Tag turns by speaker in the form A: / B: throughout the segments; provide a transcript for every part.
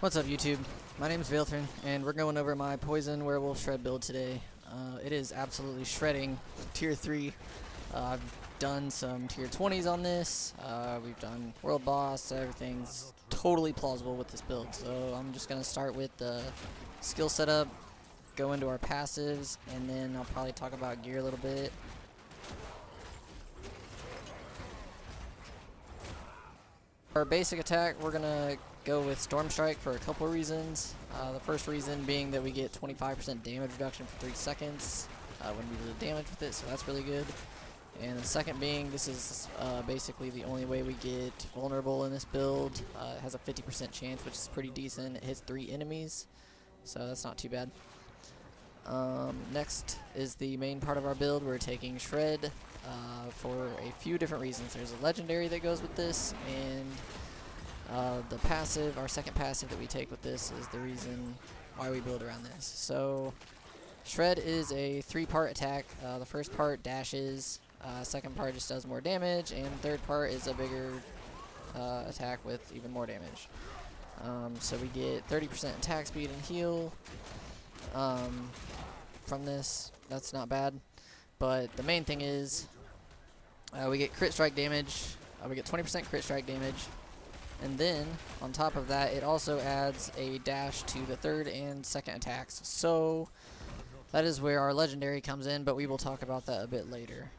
A: What's up YouTube? My name's Veilthrin, and we're going over my Poison Werewolf Shred build today. It is absolutely shredding tier 3. I've done some tier 20s on this, we've done world boss, everything's totally plausible with this build. So I'm just going to start with the skill setup, go into our passives, and then I'll probably talk about gear a little bit. Our basic attack, we're going to go with Storm Strike for a couple of reasons. The first reason being that we get 25% damage reduction for 3 seconds when we do the damage with it, so that's really good. And the second being, this is basically the only way we get vulnerable in this build. It has a 50% chance, which is pretty decent. It hits 3 enemies, so that's not too bad. Next is the main part of our build. We're taking Shred for a few different reasons. There's a legendary that goes with this, and the passive, our second passive that we take with this, is the reason why we build around this. So Shred is a 3-part attack. The first part dashes, second part just does more damage, and third part is a bigger attack with even more damage. So we get 30% attack speed and heal from this. That's not bad, but the main thing is we get crit strike damage. We get 20% crit strike damage, and then on top of that it also adds a dash to the third and second attacks. So that is where our legendary comes in, but we will talk about that a bit later.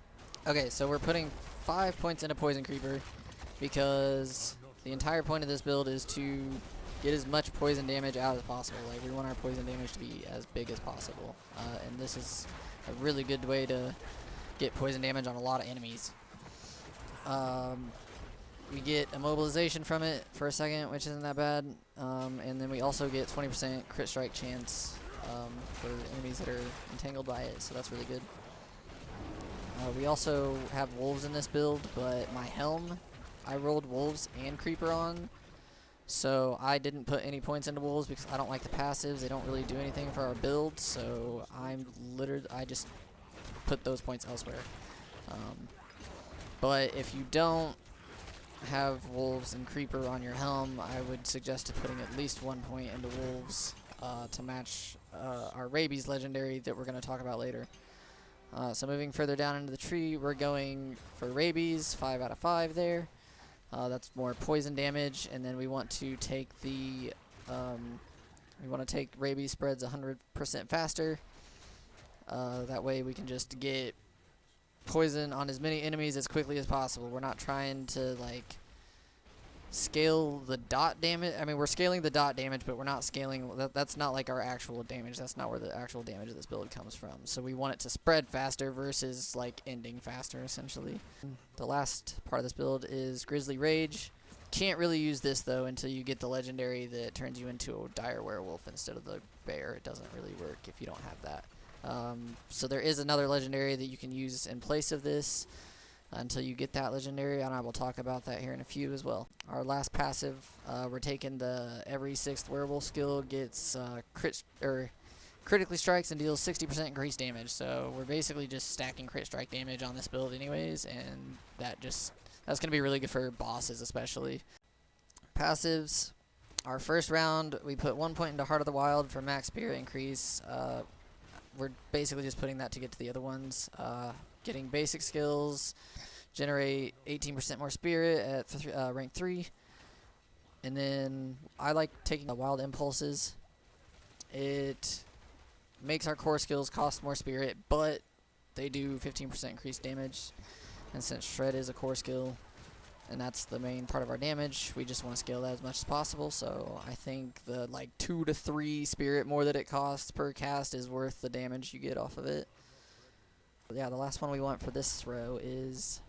A: Okay, so we're putting 5 points into Poison Creeper because the entire point of this build is to get as much poison damage out as possible. Like, we want our poison damage to be as big as possible, and this is a really good way to get poison damage on a lot of enemies. We get immobilization from it for a second, which isn't that bad, and then we also get 20% crit strike chance for enemies that are entangled by it, so that's really good. We also have wolves in this build, but my helm, I rolled wolves and creeper on, so I didn't put any points into wolves because I don't like the passives. They don't really do anything for our build, so I just put those points elsewhere. But if you don't have wolves and creeper on your helm, I would suggest putting at least 1 point into wolves to match our rabies legendary that we're going to talk about later. So moving further down into the tree, we're going for rabies, 5 out of 5 there. That's more poison damage, and then we want to take the rabies spreads 100% faster. That way we can just get poison on as many enemies as quickly as possible. We're not trying to like scale the dot damage. I mean, we're scaling the dot damage, but we're not scaling that's not like our actual damage. That's not where the actual damage of this build comes from. So we want it to spread faster versus like ending faster, essentially. The last part of this build is Grizzly Rage. Can't really use this though until you get the legendary that turns you into a dire werewolf instead of the bear. It doesn't really work if you don't have that. So there is another legendary that you can use in place of this until you get that legendary, and I will talk about that here in a few as well. Our last passive, we're taking the every 6th werewolf skill gets critically strikes and deals 60% increased damage. So we're basically just stacking crit strike damage on this build anyways, and that's going to be really good for bosses especially. Passives. Our first round, we put 1 point into Heart of the Wild for max spirit increase. We're basically just putting that to get to the other ones. Getting basic skills, generate 18% more spirit at rank 3. And then I like taking the wild impulses. It makes our core skills cost more spirit, but they do 15% increased damage. And since Shred is a core skill, and that's the main part of our damage, we just want to scale that as much as possible. So I think the like 2 to 3 spirit more that it costs per cast is worth the damage you get off of it. But yeah, the last one we want for this row is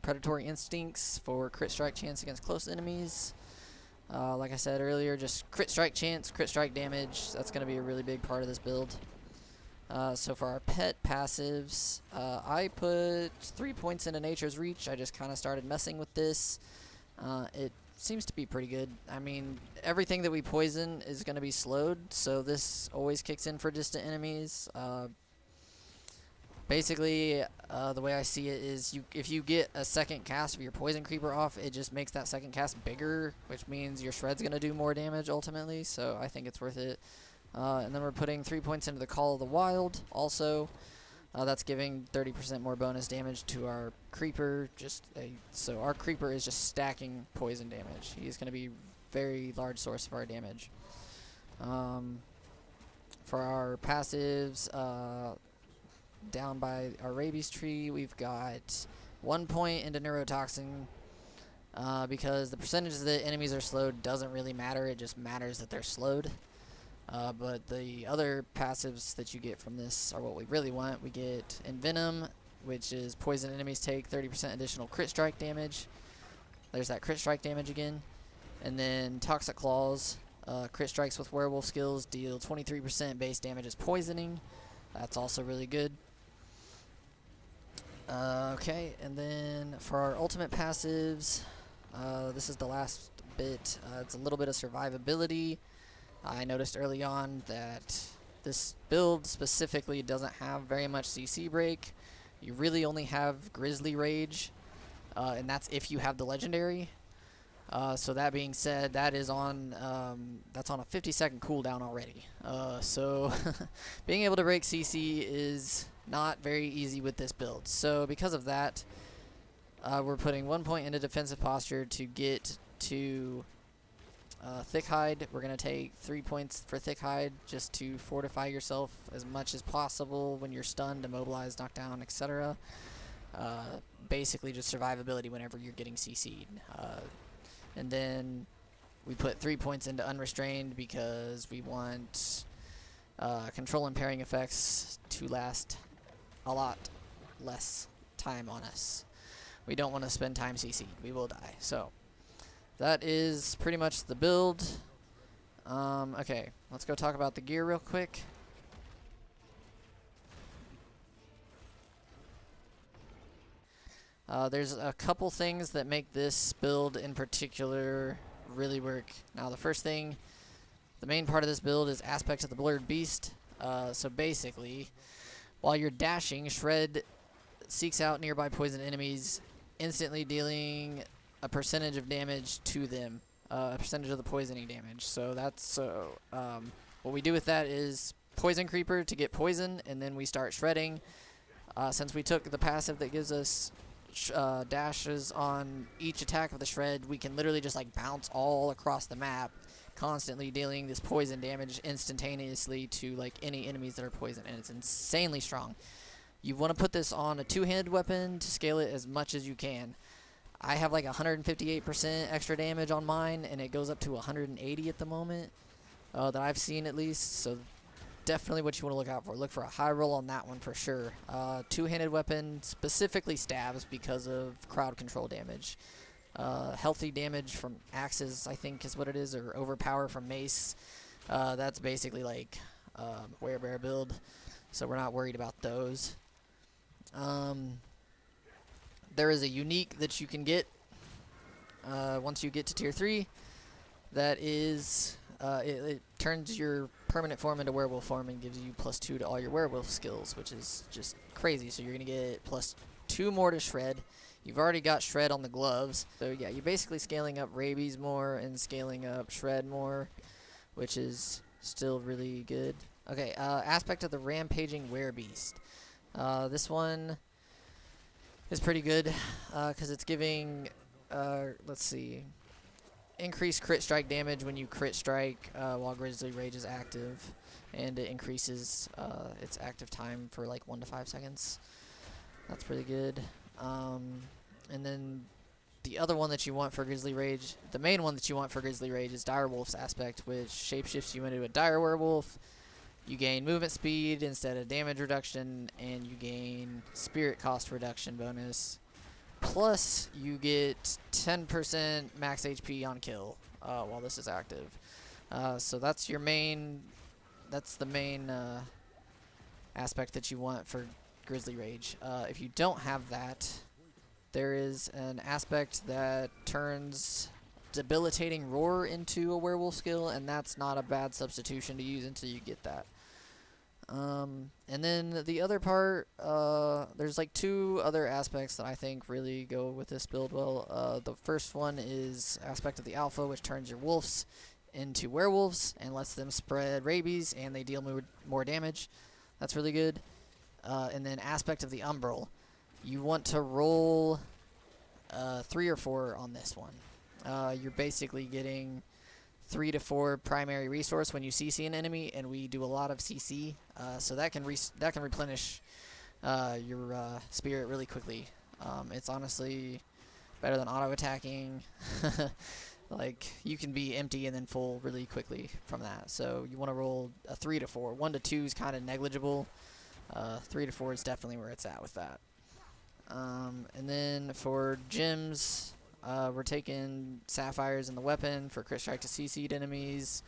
A: Predatory Instincts for crit strike chance against close enemies. Like I said earlier, just crit strike chance, crit strike damage. That's going to be a really big part of this build. So for our pet passives, I put 3 points into Nature's Reach. I just kind of started messing with this. It seems to be pretty good. I mean, everything that we poison is going to be slowed, so this always kicks in for distant enemies. Basically, the way I see it is if you get a second cast of your Poison Creeper off, it just makes that second cast bigger, which means your Shred's going to do more damage ultimately, so I think it's worth it. And then we're putting 3 points into the Call of the Wild also. That's giving 30% more bonus damage to our Creeper. So our Creeper is just stacking poison damage. He's going to be a very large source of our damage. For our passives, down by our rabies tree, we've got 1 point into neurotoxin, because the percentage that enemies are slowed doesn't really matter, it just matters that they're slowed. But the other passives that you get from this are what we really want. We get Envenom, which is poison enemies take 30% additional crit strike damage. There's that crit strike damage again. And then Toxic Claws, crit strikes with werewolf skills deal 23% base damage as poisoning. That's also really good. Okay, and then for our ultimate passives, this is the last bit. It's a little bit of survivability. I noticed early on that this build specifically doesn't have very much CC break. You really only have Grizzly Rage, and that's if you have the legendary. So that being said, that's on a 50-second cooldown already. So being able to break CC is not very easy with this build. So because of that, we're putting 1 point into defensive posture to get to Thick Hide. We're going to take 3 points for Thick Hide just to fortify yourself as much as possible when you're stunned, immobilized, knocked down, etc. Basically just survivability whenever you're getting CC'd. And then we put 3 points into Unrestrained because we want control impairing effects to last a lot less time on us. We don't want to spend time CC'd. We will die. So that is pretty much the build. Okay, let's go talk about the gear real quick. There's a couple things that make this build in particular really work. Now the first thing, the main part of this build is Aspect of the Blurred Beast. So basically, while you're dashing, Shred seeks out nearby poison enemies, instantly dealing a percentage of damage to them, a percentage of the poisoning damage. So that's what we do with that is Poison Creeper to get poison, and then we start shredding. Since we took the passive that gives us dashes on each attack of the Shred, we can literally just like bounce all across the map, constantly dealing this poison damage instantaneously to like any enemies that are poisoned, and it's insanely strong. You want to put this on a two-handed weapon to scale it as much as you can. I have like 158% extra damage on mine, and it goes up to 180 at the moment, that I've seen at least, so definitely what you want to look out for. Look for a high roll on that one for sure. Two-handed weapon, specifically stabs because of crowd control damage. Healthy damage from axes, I think is what it is, or overpower from mace. That's basically like werebear build, so we're not worried about those. There is a unique that you can get once you get to tier 3. That is, it turns your permanent form into werewolf form and gives you +2 to all your werewolf skills, which is just crazy. So you're going to get +2 more to Shred. You've already got Shred on the gloves. So yeah, you're basically scaling up rabies more and scaling up Shred more, which is still really good. Okay, Aspect of the Rampaging Werebeast. This one is pretty good because it's giving, let's see, increased crit strike damage when you crit strike while Grizzly Rage is active, and it increases its active time for like 1 to 5 seconds. That's pretty good. And then the other one that you want for Grizzly Rage, the main one that you want for Grizzly Rage is Direwolf's Aspect, which shapeshifts you into a dire werewolf. You gain movement speed instead of damage reduction, and you gain spirit cost reduction bonus. Plus, you get 10% max HP on kill while this is active. So that's your main, that's the main aspect that you want for Grizzly Rage. If you don't have that, there is an aspect that turns Debilitating Roar into a werewolf skill, and that's not a bad substitution to use until you get that. And then the other part, there's like two other aspects that I think really go with this build well. The first one is aspect of the alpha, which turns your wolves into werewolves and lets them spread rabies, and they deal more damage. That's really good. And then aspect of the umbral. You want to roll 3 or 4 on this one. You're basically getting 3 to 4 primary resource when you CC an enemy, and we do a lot of CC, so that can replenish your spirit really quickly. It's honestly better than auto attacking. Like, you can be empty and then full really quickly from that. So you want to roll a 3 to 4. 1 to 2 is kind of negligible. 3 to 4 is definitely where it's at with that. And then for gems, we're taking sapphires in the weapon for crit strike to CC'd enemies.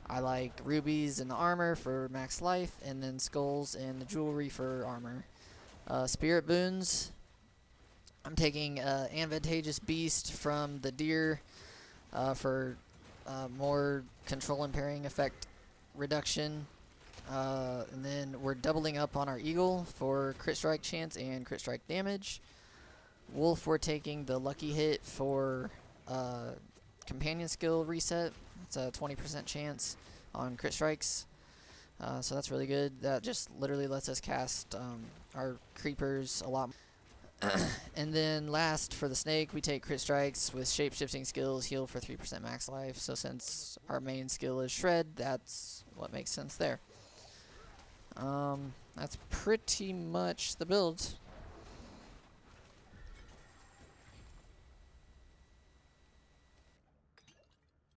A: I like rubies in the armor for max life, and then skulls and the jewelry for armor. Spirit boons, I'm taking advantageous beast from the deer for more control and parrying effect reduction. And then we're doubling up on our eagle for crit strike chance and crit strike damage. Wolf, we're taking the lucky hit for companion skill reset. It's a 20% chance on crit strikes. So that's really good. That just literally lets us cast our creepers a lot. And then last, for the snake, we take crit strikes with shape-shifting skills, heal for 3% max life. So since our main skill is shred, that's what makes sense there. That's pretty much the build.